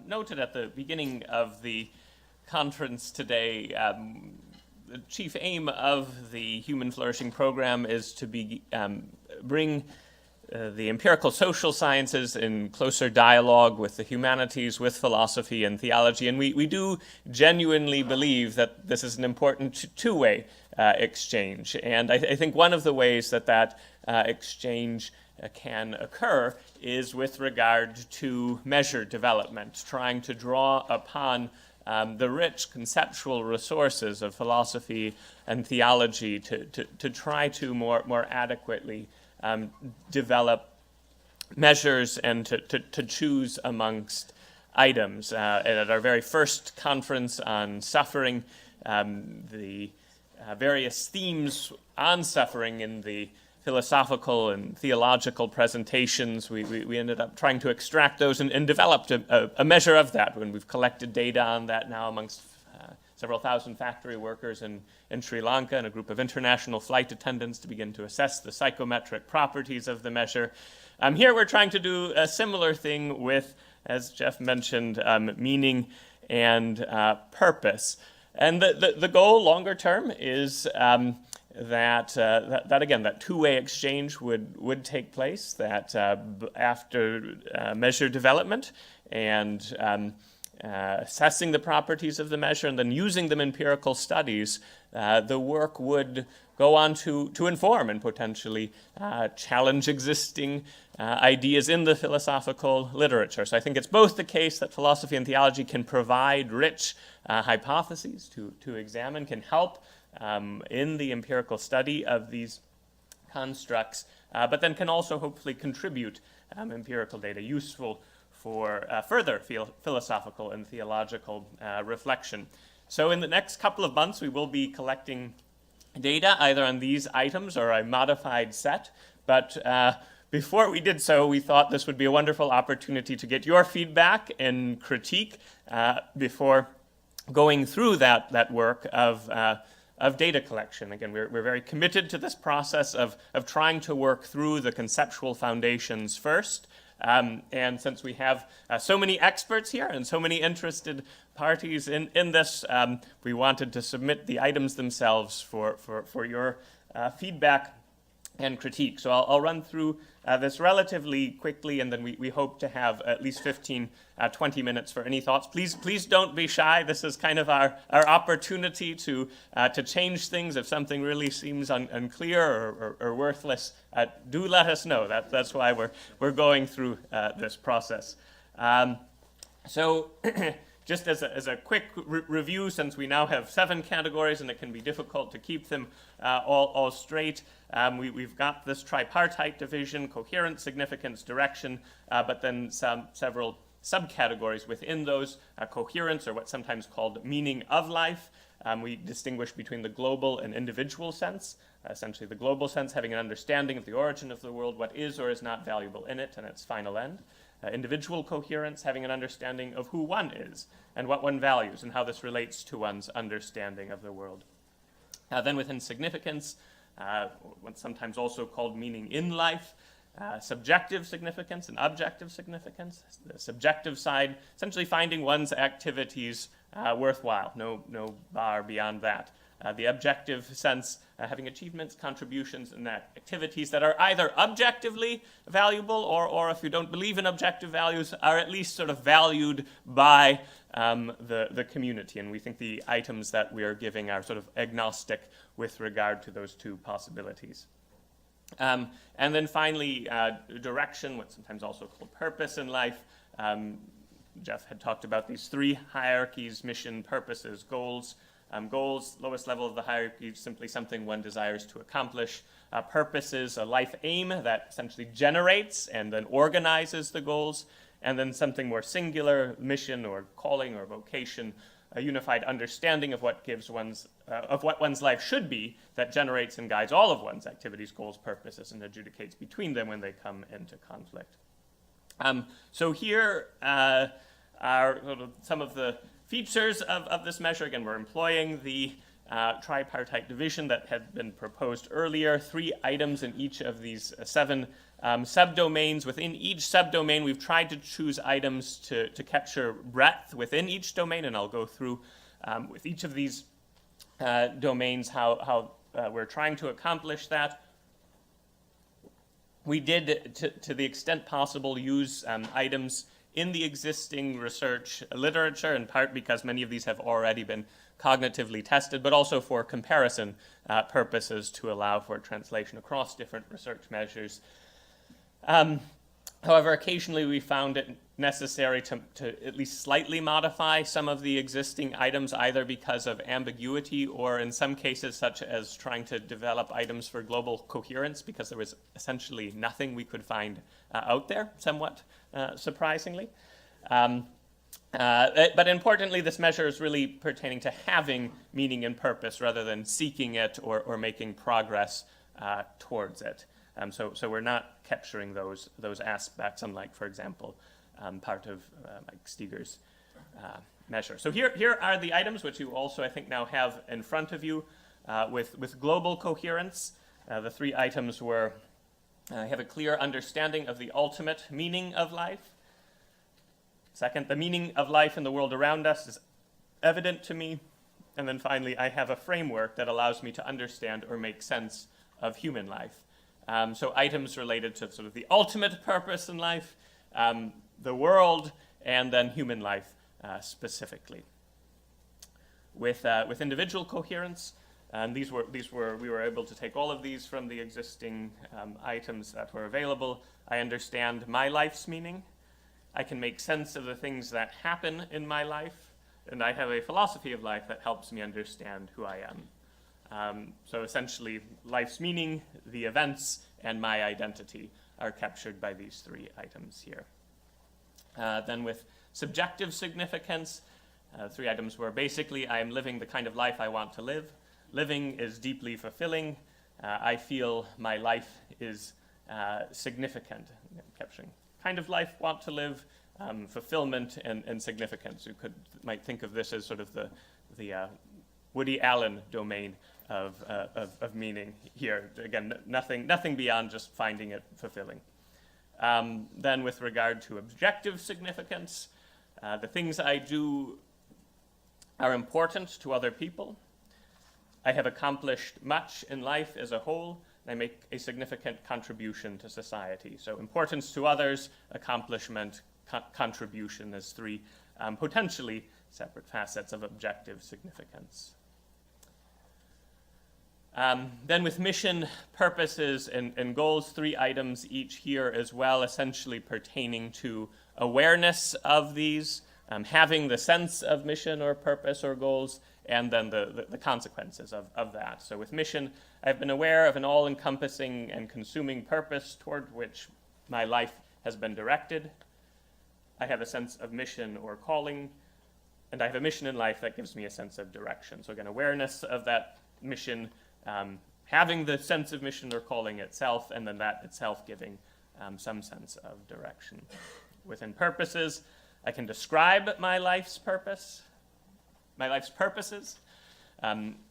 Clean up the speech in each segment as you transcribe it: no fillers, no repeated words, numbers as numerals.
noted at the beginning of the conference today, the chief aim of the Human Flourishing Program is to bring the empirical social sciences in closer dialogue with the humanities, with philosophy and theology. And we do genuinely believe that this is an important two-way exchange. And I think one of the ways that exchange can occur is with regard to measure development, trying to draw upon the rich conceptual resources of philosophy and theology to try to more adequately develop measures and to choose amongst items. At our very first conference on suffering, the various themes on suffering in the philosophical and theological presentations, we ended up trying to extract those and developed a measure of that when we've collected data on that now amongst several thousand factory workers in Sri Lanka and a group of international flight attendants to begin to assess the psychometric properties of the measure. Here we're trying to do a similar thing with, as Jeff mentioned, meaning and purpose. And the goal longer term is that again, that two-way exchange would take place, that after measure development and assessing the properties of the measure and then using them in empirical studies, the work would go on to inform and potentially challenge existing ideas in the philosophical literature. So I think it's both the case that philosophy and theology can provide rich hypotheses to examine, can help in the empirical study of these constructs, but then can also hopefully contribute empirical data useful for further philosophical and theological reflection. So in the next couple of months, we will be collecting data either on these items or a modified set, but before we did so, we thought this would be a wonderful opportunity to get your feedback and critique before going through that work of data collection. Again, we're very committed to this process of trying to work through the conceptual foundations first. And since we have so many experts here and so many interested parties in this, we wanted to submit the items themselves for your feedback and critique. So I'll run through this relatively quickly, and then we hope to have at least 15, 20 minutes for any thoughts. Please don't be shy. This is kind of our opportunity to change things. If something really seems unclear or worthless, do let us know. That's why we're going through this process. So just as a quick review, since we now have 7 categories and it can be difficult to keep them all straight, we've got this tripartite division: coherence, significance, direction, but then several subcategories within those. Coherence, or what's sometimes called meaning of life. We distinguish between the global and individual sense. Essentially, the global sense having an understanding of the origin of the world, what is or is not valuable in it, and its final end. Individual coherence, having an understanding of who one is and what one values and how this relates to one's understanding of the world. Then within significance, what's sometimes also called meaning in life, subjective significance and objective significance. The subjective side, essentially finding one's activities worthwhile, no bar beyond that. The objective sense, having achievements, contributions, and activities that are either objectively valuable or if you don't believe in objective values, are at least sort of valued by the community. And we think the items that we are giving are sort of agnostic with regard to those two possibilities. And then finally, direction, what's sometimes also called purpose in life. Jeff had talked about these 3 hierarchies: mission, purposes, goals. Goals, lowest level of the hierarchy, simply something one desires to accomplish. Purposes, a life aim that essentially generates and then organizes the goals. And then something more singular, mission or calling or vocation, a unified understanding of what one's life should be, that generates and guides all of one's activities, goals, purposes, and adjudicates between them when they come into conflict. So here are sort of some of the features of this measure. Again, we're employing the tripartite division that had been proposed earlier, 3 items in each of these 7 subdomains. Within each subdomain, we've tried to choose items to capture breadth within each domain, and I'll go through with each of these domains how we're trying to accomplish that. We did, to the extent possible, use items in the existing research literature, in part because many of these have already been cognitively tested, but also for comparison purposes to allow for translation across different research measures. However, occasionally we found it necessary to at least slightly modify some of the existing items, either because of ambiguity or in some cases such as trying to develop items for global coherence, because there was essentially nothing we could find out there, somewhat surprisingly. But importantly, this measure is really pertaining to having meaning and purpose rather than seeking it or making progress towards it. So we're not capturing those aspects, unlike, for example, part of Mike Steger's measure. So here are the items which you also, I think, now have in front of you with global coherence. The 3 items were, have a clear understanding of the ultimate meaning of life. Second, the meaning of life in the world around us is evident to me. And then finally, I have a framework that allows me to understand or make sense of human life. So items related to sort of the ultimate purpose in life, the world, and then human life specifically. With individual coherence, we were able to take all of these from the existing items that were available. I understand my life's meaning. I can make sense of the things that happen in my life, and I have a philosophy of life that helps me understand who I am. So essentially, life's meaning, the events, and my identity are captured by these 3 items here. Then with subjective significance, 3 items were basically, I am living the kind of life I want to live. Living is deeply fulfilling. I feel my life is significant. Capturing kind of life want to live, fulfillment and significance. You might think of this as sort of the Woody Allen domain of meaning here. Again, nothing beyond just finding it fulfilling. Then with regard to objective significance, the things I do are important to other people. I have accomplished much in life as a whole. And I make a significant contribution to society. So importance to others, accomplishment, contribution as 3 potentially separate facets of objective significance. Then with mission, purposes, and goals, 3 items each here as well, essentially pertaining to awareness of these, having the sense of mission or purpose or goals, and then the consequences of that. So with mission, I've been aware of an all-encompassing and consuming purpose toward which my life has been directed. I have a sense of mission or calling, and I have a mission in life that gives me a sense of direction. So again, awareness of that mission, having the sense of mission or calling itself, and then that itself giving some sense of direction. Within purposes, I can describe my life's purposes.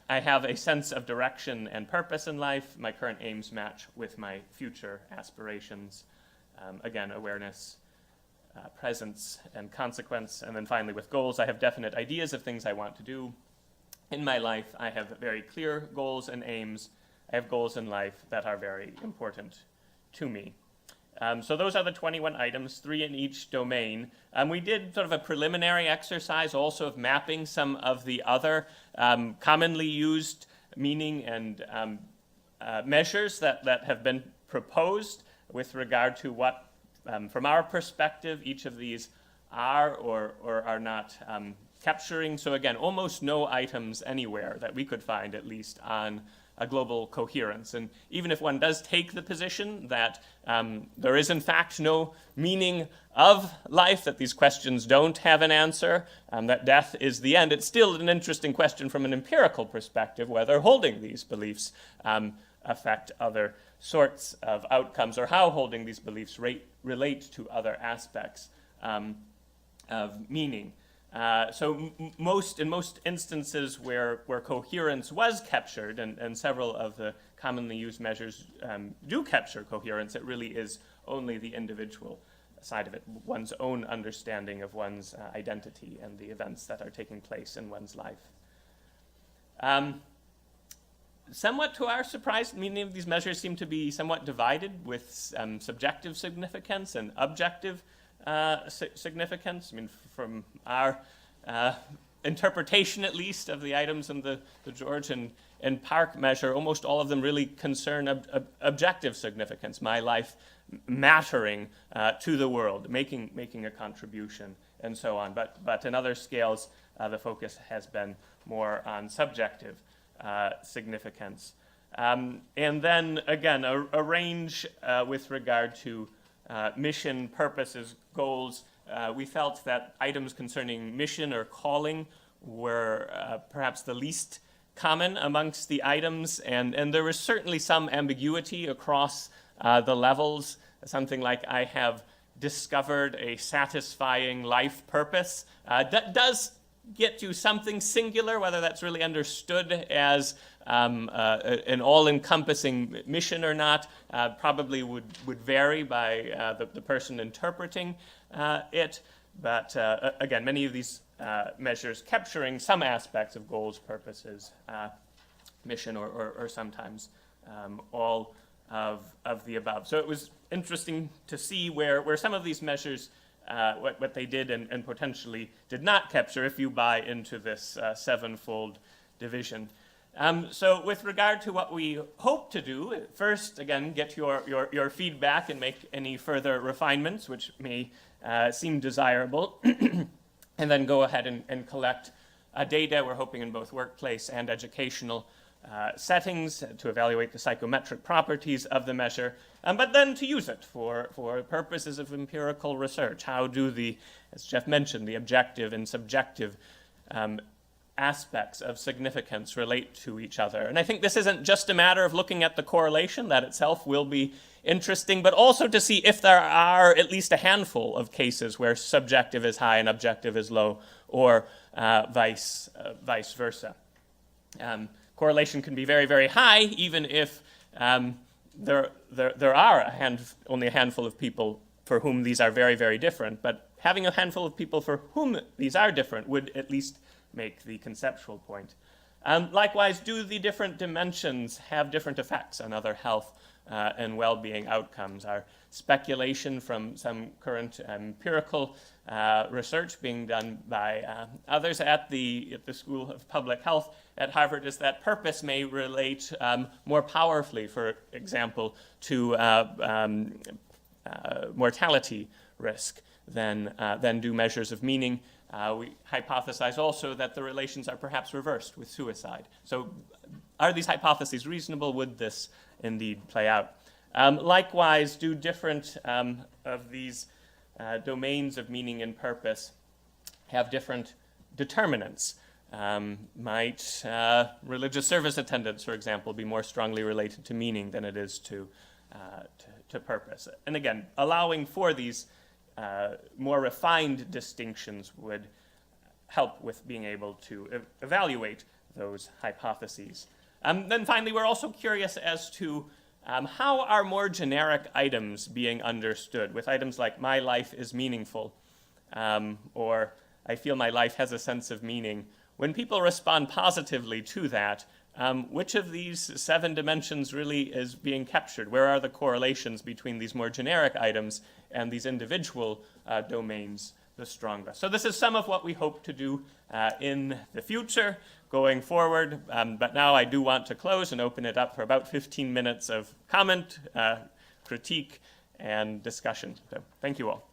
I have a sense of direction and purpose in life. My current aims match with my future aspirations. Again, awareness, presence, and consequence. And then finally, with goals, I have definite ideas of things I want to do. In my life, I have very clear goals and aims. I have goals in life that are very important to me. So those are the 21 items, 3 in each domain. We did sort of a preliminary exercise also of mapping some of the other commonly used meaning and measures that have been proposed with regard to what, from our perspective, each of these are or are not capturing. So again, almost no items anywhere that we could find, at least, on a global coherence. And even if one does take the position that there is in fact no meaning of life, that these questions don't have an answer, that death is the end, it's still an interesting question from an empirical perspective whether holding these beliefs affect other sorts of outcomes, or how holding these beliefs relate to other aspects of meaning. So in most instances where coherence was captured, and several of the commonly used measures do capture coherence, it really is only the individual side of it, one's own understanding of one's identity and the events that are taking place in one's life. Somewhat to our surprise, many of these measures seem to be somewhat divided with subjective significance and objective significance. I mean, from our interpretation, at least, of the items in the George and Park measure, almost all of them really concern objective significance, my life mattering to the world, making a contribution, and so on. But in other scales, the focus has been more on subjective significance. And then, again, a range with regard to mission, purposes, goals. We felt that items concerning mission or calling were perhaps the least common amongst the items, and there was certainly some ambiguity across the levels. Something like, I have discovered a satisfying life purpose. That does get you something singular, whether that's really understood as an all-encompassing mission or not, probably would vary by the person interpreting it. But again, many of these measures capturing some aspects of goals, purposes, mission, or sometimes all of the above. So it was interesting to see where some of these measures what they did and potentially did not capture, if you buy into this sevenfold division. So with regard to what we hope to do, first, again, get your feedback and make any further refinements, which may seem desirable, and then go ahead and collect data. We're hoping in both workplace and educational settings to evaluate the psychometric properties of the measure, but then to use it for purposes of empirical research. How do as Jeff mentioned, the objective and subjective aspects of significance relate to each other? And I think this isn't just a matter of looking at the correlation, that itself will be interesting, but also to see if there are at least a handful of cases where subjective is high and objective is low, or vice versa. Correlation can be very, very high, even if there are only a handful of people for whom these are very, very different. But having a handful of people for whom these are different would at least make the conceptual point. Likewise, do the different dimensions have different effects on other health and well-being outcomes? Our speculation from some current empirical research being done by others at the School of Public Health at Harvard is that purpose may relate more powerfully, for example, to mortality risk than do measures of meaning. We hypothesize also that the relations are perhaps reversed with suicide. So are these hypotheses reasonable? Would this indeed play out? Likewise, do different of these domains of meaning and purpose have different determinants? Might religious service attendance, for example, be more strongly related to meaning than it is to purpose? And again, allowing for these more refined distinctions would help with being able to evaluate those hypotheses. Then finally, we're also curious as to how are more generic items being understood, with items like my life is meaningful, or I feel my life has a sense of meaning. When people respond positively to that, which of these 7 dimensions really is being captured? Where are the correlations between these more generic items and these individual domains the strongest? So this is some of what we hope to do in the future going forward. But now I do want to close and open it up for about 15 minutes of comment, critique, and discussion. So thank you all.